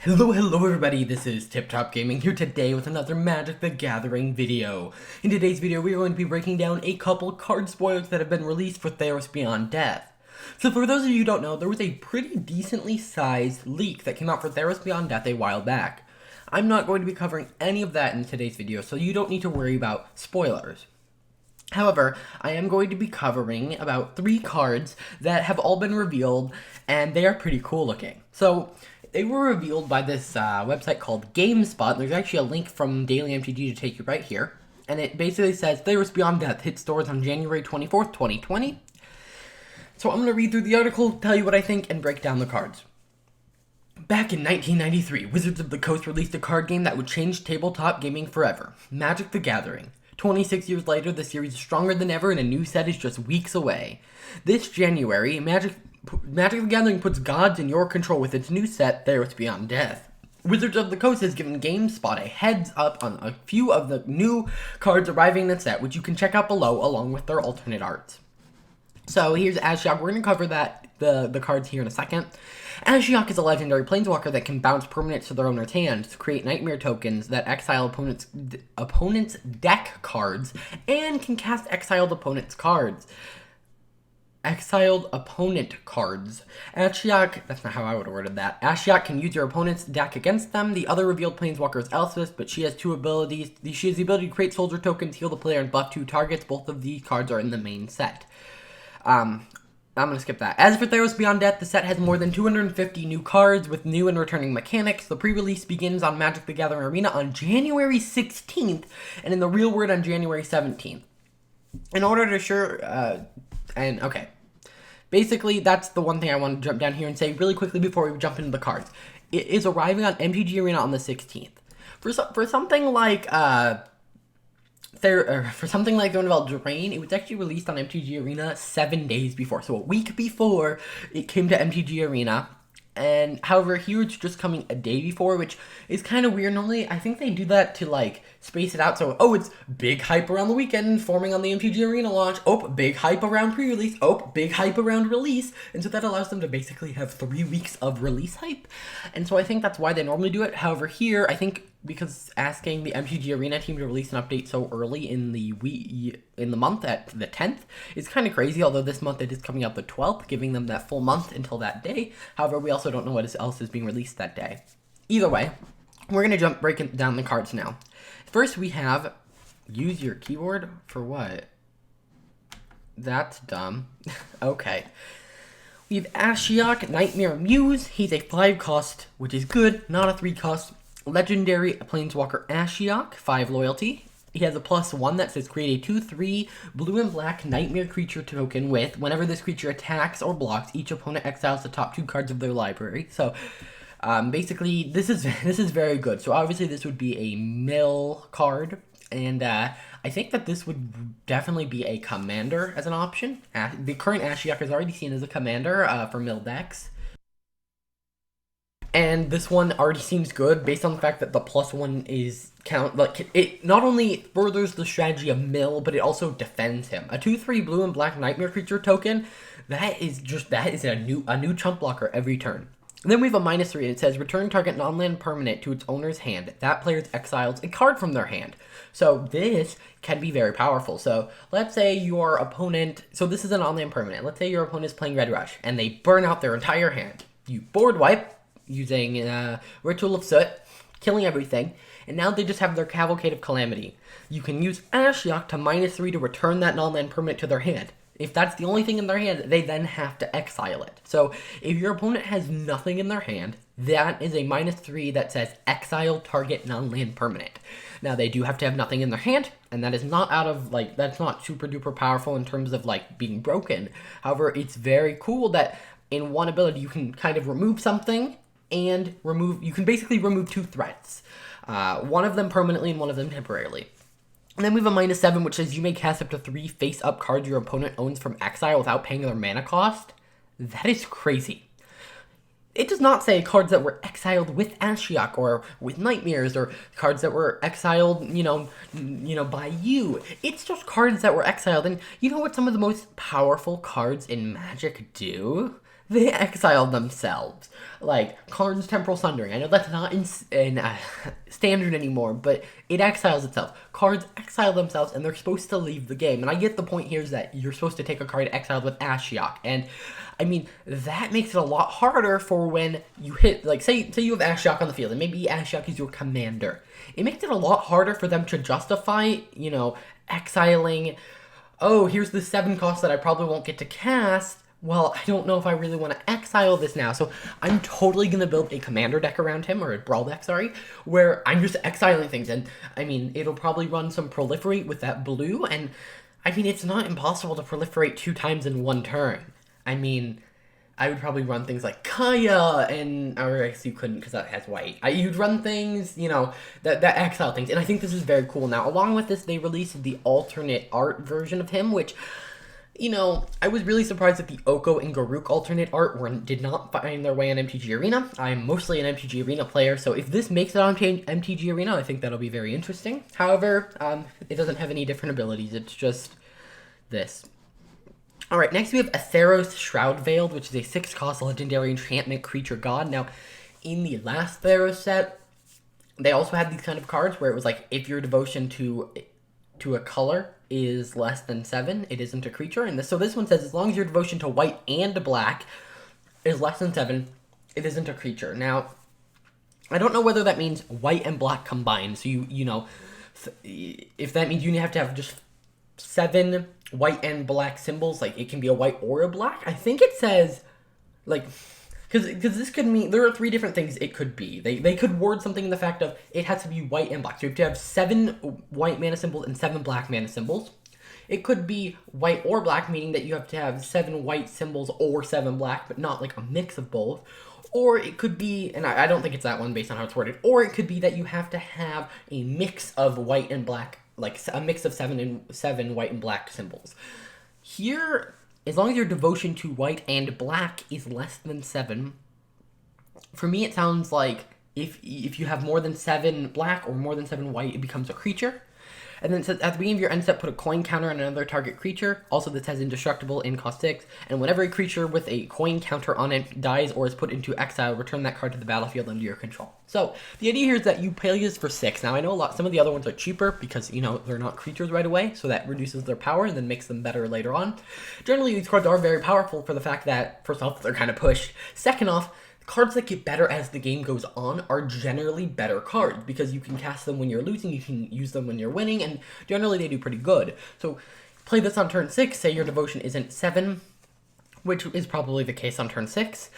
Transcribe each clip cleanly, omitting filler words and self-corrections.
Hello everybody, this is Tip Top Gaming here today with another Magic the Gathering video. In today's video, we are going to be breaking down a couple card spoilers that have been released for Theros Beyond Death. So for those of you who don't know, there was a pretty decently sized leak that came out for Theros Beyond Death a while back. I'm not going to be covering any of that in today's video, so you don't need to worry about spoilers. However, I am going to be covering about 3 cards that have all been revealed, and they are pretty cool looking. So, they were revealed by this website called GameSpot. There's actually a link from Daily MTG to take you right here. And it basically says, Theros Beyond Death hit stores on January 24th, 2020. So I'm going to read through the article, tell you what I think, and break down the cards. Back in 1993, Wizards of the Coast released a card game that would change tabletop gaming forever. Magic the Gathering. 26 years later, the series is stronger than ever and a new set is just weeks away. This January, Magic the Gathering puts gods in your control with its new set, Theros Beyond Death. Wizards of the Coast has given GameSpot a heads up on a few of the new cards arriving in the set, which you can check out below along with their alternate arts. So here's Ashiok. We're going to cover the cards here in a second. Ashiok is a legendary planeswalker that can bounce permanents to their owner's hand to create nightmare tokens that exile opponents' deck cards and can cast exiled opponents' cards. Exiled opponent cards. Ashiok, that's not how I would have worded that. Ashiok can use your opponent's deck against them. The other revealed planeswalker is Elspeth, but she has 2 abilities. She has the ability to create soldier tokens, heal the player, and buff 2 targets. Both of these cards are in the main set. I'm going to skip that. As for Theros Beyond Death, the set has more than 250 new cards with new and returning mechanics. The pre-release begins on Magic the Gathering Arena on January 16th, and in the real world on January 17th. In order to okay. Basically, that's the one thing I want to jump down here and say really quickly before we jump into the cards. It is arriving on MTG Arena on the 16th. For something like Thornveld Drain, it was actually released on MTG Arena 7 days before, so a week before it came to MTG Arena. And however, here it's just coming a day before, which is kind of weird. Normally, I think they do that to like space it out. So, it's big hype around the weekend, forming on the MTG Arena launch. Big hype around pre-release. Big hype around release. And so that allows them to basically have 3 weeks of release hype. And so I think that's why they normally do it. However, here, I think because asking the MTG Arena team to release an update so early in the month at the 10th is kind of crazy, although this month it is coming out the 12th, giving them that full month until that day. However, we also don't know what else is being released that day. Either way, we're going to break down the cards now. First, we have, use your keyboard for what? That's dumb. Okay. We have Ashiok, Nightmare Muse. He's a 5 cost, which is good, not a 3 cost. Legendary Planeswalker Ashiok, 5 loyalty. He has a +1 that says create a 2/3 blue and black nightmare creature token with, whenever this creature attacks or blocks, each opponent exiles the top 2 cards of their library. So, basically, this is very good. So obviously this would be a mill card, and I think that this would definitely be a commander as an option. The current Ashiok is already seen as a commander for mill decks. And this one already seems good based on the fact that the +1 is it not only furthers the strategy of mill, but it also defends him. A 2/3 blue and black nightmare creature token, that is a new chump blocker every turn. And then we have a -3, and it says return target non-land permanent to its owner's hand. That player's exiles a card from their hand. So this can be very powerful. So let's say your opponent, so this is a non-land permanent. Let's say your opponent is playing Red Rush, and they burn out their entire hand. You board wipe using Ritual of Soot, killing everything, and now they just have their Cavalcade of Calamity. You can use Ashiok to -3 to return that non-land permanent to their hand. If that's the only thing in their hand, they then have to exile it. So if your opponent has nothing in their hand, that is a -3 that says exile target non-land permanent. Now they do have to have nothing in their hand, and that is not that's not super duper powerful in terms of being broken. However, it's very cool that in one ability you can kind of remove something, and you can basically remove 2 threats. One of them permanently and one of them temporarily. And then we have a -7, which says you may cast up to 3 face-up cards your opponent owns from exile without paying their mana cost. That is crazy. It does not say cards that were exiled with Ashiok or with Nightmares or cards that were exiled, by you. It's just cards that were exiled. And you know what some of the most powerful cards in Magic do? they exile themselves. Like, Karn's Temporal Sundering. I know that's not in standard anymore, but it exiles itself. Cards exile themselves, and they're supposed to leave the game. And I get the point here is that you're supposed to take a card exiled with Ashiok. And, I mean, that makes it a lot harder for when you hit, like, say you have Ashiok on the field, and maybe Ashiok is your commander. It makes it a lot harder for them to justify, you know, exiling, oh, here's the 7 cost that I probably won't get to cast. Well, I don't know if I really want to exile this now, so I'm totally going to build a commander deck around him, or a brawl deck, sorry, where I'm just exiling things, and, I mean, it'll probably run some proliferate with that blue, and, I mean, it's not impossible to proliferate 2 times in 1 turn. I mean, I would probably run things like Kaya, and, or I guess you couldn't because that has white. You'd run things, you know, that exile things, and I think this is very cool. Now, along with this, they released the alternate art version of him, which, you know, I was really surprised that the Oko and Garuk alternate art did not find their way on MTG Arena. I'm mostly an MTG Arena player, so if this makes it on MTG Arena, I think that'll be very interesting. However, it doesn't have any different abilities, it's just this. Alright, next we have a Theros Shroud Veiled, which is a 6-cost legendary enchantment creature god. Now, in the last Theros set, they also had these kind of cards where it was like, if your devotion to a color is less than 7, it isn't a creature. And so this one says, as long as your devotion to white and black is less than 7, it isn't a creature. Now, I don't know whether that means white and black combined. So you know, if that means you have to have just 7 white and black symbols, like it can be a white or a black. I think it says, like, because this could mean, there are 3 different things it could be. They could word something in the fact of, it has to be white and black. So you have to have 7 white mana symbols and 7 black mana symbols. It could be white or black, meaning that you have to have 7 white symbols or 7 black, but not like a mix of both. Or it could be, and I don't think it's that one based on how it's worded, or it could be that you have to have a mix of white and black, like a mix of 7 white and black symbols. Here, as long as your devotion to white and black is less than 7, for me it sounds like if you have more than 7 black or more than 7 white, it becomes a creature. And then it says, at the beginning of your end step, put a coin counter on another target creature. Also, this has indestructible in cost 6. And whenever a creature with a coin counter on it dies or is put into exile, return that card to the battlefield under your control. So, the idea here is that you pay this for 6. Now, I know some of the other ones are cheaper because, you know, they're not creatures right away. So that reduces their power and then makes them better later on. Generally, these cards are very powerful for the fact that, first off, they're kind of pushed. Second off, cards that get better as the game goes on are generally better cards because you can cast them when you're losing, you can use them when you're winning, and generally they do pretty good. So play this on turn 6, say your devotion isn't 7, which is probably the case on turn 6.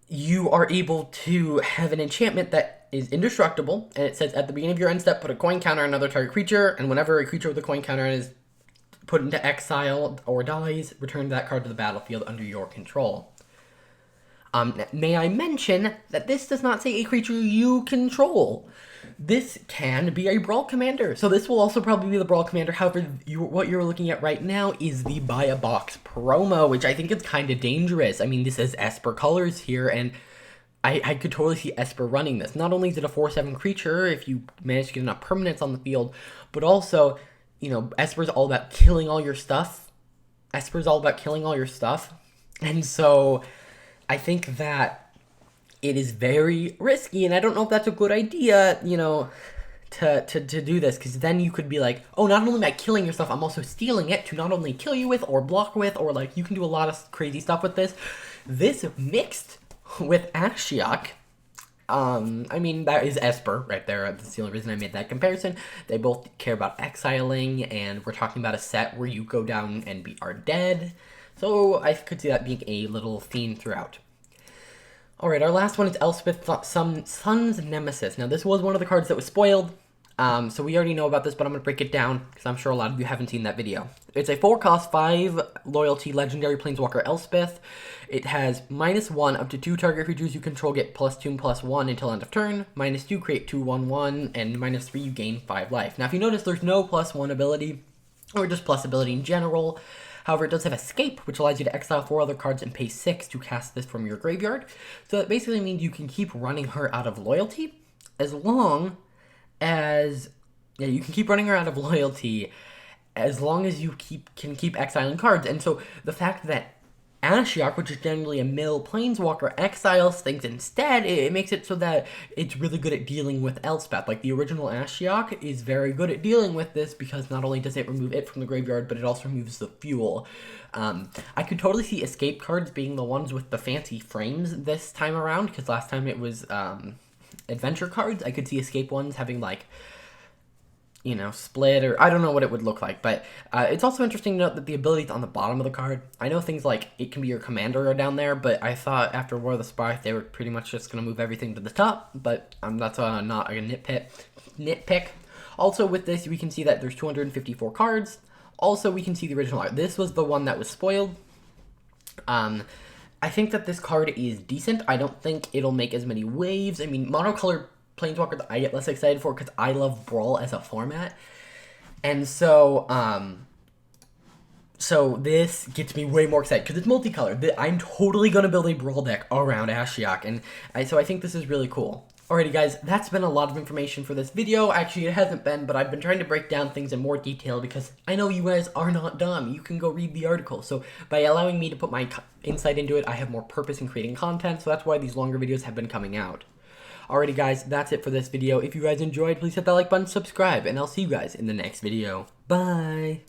You are able to have an enchantment that is indestructible, and it says at the beginning of your end step, put a coin counter on another target creature, and whenever a creature with a coin counter is put into exile or dies, return that card to the battlefield under your control. May I mention that this does not say a creature you control. This can be a Brawl Commander. So this will also probably be the Brawl Commander. However, what you're looking at right now is the Buy a Box promo, which I think is kind of dangerous. I mean, this is Esper colors here, and I could totally see Esper running this. Not only is it a 4/7 creature, if you manage to get enough permanents on the field, but also, you know, Esper's all about killing all your stuff. And so I think that it is very risky, and I don't know if that's a good idea, you know, to do this, because then you could be like, oh, not only am I killing your stuff, I'm also stealing it to not only kill you with, or block with, or, like, you can do a lot of crazy stuff with this. This mixed with Ashiok, I mean, that is Esper right there. That's the only reason I made that comparison. They both care about exiling, and we're talking about a set where you go down and are dead. So I could see that being a little theme throughout. Alright, our last one is Elspeth, Sun's Nemesis. Now, this was one of the cards that was spoiled, so we already know about this, but I'm going to break it down, because I'm sure a lot of you haven't seen that video. It's a 4-cost, 5 loyalty legendary planeswalker Elspeth. It has -1 up to 2 target creatures you control get +2/+1 until end of turn. -2 create 2/1/1, and -3 you gain 5 life. Now, if you notice, there's no +1 ability, or just plus ability in general. However, it does have Escape, which allows you to exile 4 other cards and pay 6 to cast this from your graveyard. So that basically means you can keep running her out of loyalty as long as... Yeah, you can keep running her out of loyalty as long as you can keep exiling cards. And so the fact that Ashiok, which is generally a mill planeswalker, exiles things instead. It makes it so that it's really good at dealing with Elspeth. Like, the original Ashiok is very good at dealing with this because not only does it remove it from the graveyard, but it also removes the fuel. I could totally see escape cards being the ones with the fancy frames this time around, because last time it was adventure cards. I could see escape ones having, like, you know, split, or I don't know what it would look like, but it's also interesting to note that the abilities on the bottom of the card, I know things like it can be your commander are down there, but I thought after War of the Spark they were pretty much just going to move everything to the top, but that's not a nitpick. Also with this, we can see that there's 254 cards. Also, we can see the original art. This was the one that was spoiled. I think that this card is decent. I don't think it'll make as many waves. I mean, monocolored Planeswalkers I get less excited for because I love Brawl as a format. And so, so this gets me way more excited because it's multicolored. I'm totally going to build a Brawl deck around Ashiok, and so I think this is really cool. Alrighty guys, that's been a lot of information for this video. Actually, it hasn't been, but I've been trying to break down things in more detail because I know you guys are not dumb. You can go read the article. So by allowing me to put my insight into it, I have more purpose in creating content, so that's why these longer videos have been coming out. Alrighty guys, that's it for this video. If you guys enjoyed, please hit that like button, subscribe, and I'll see you guys in the next video. Bye!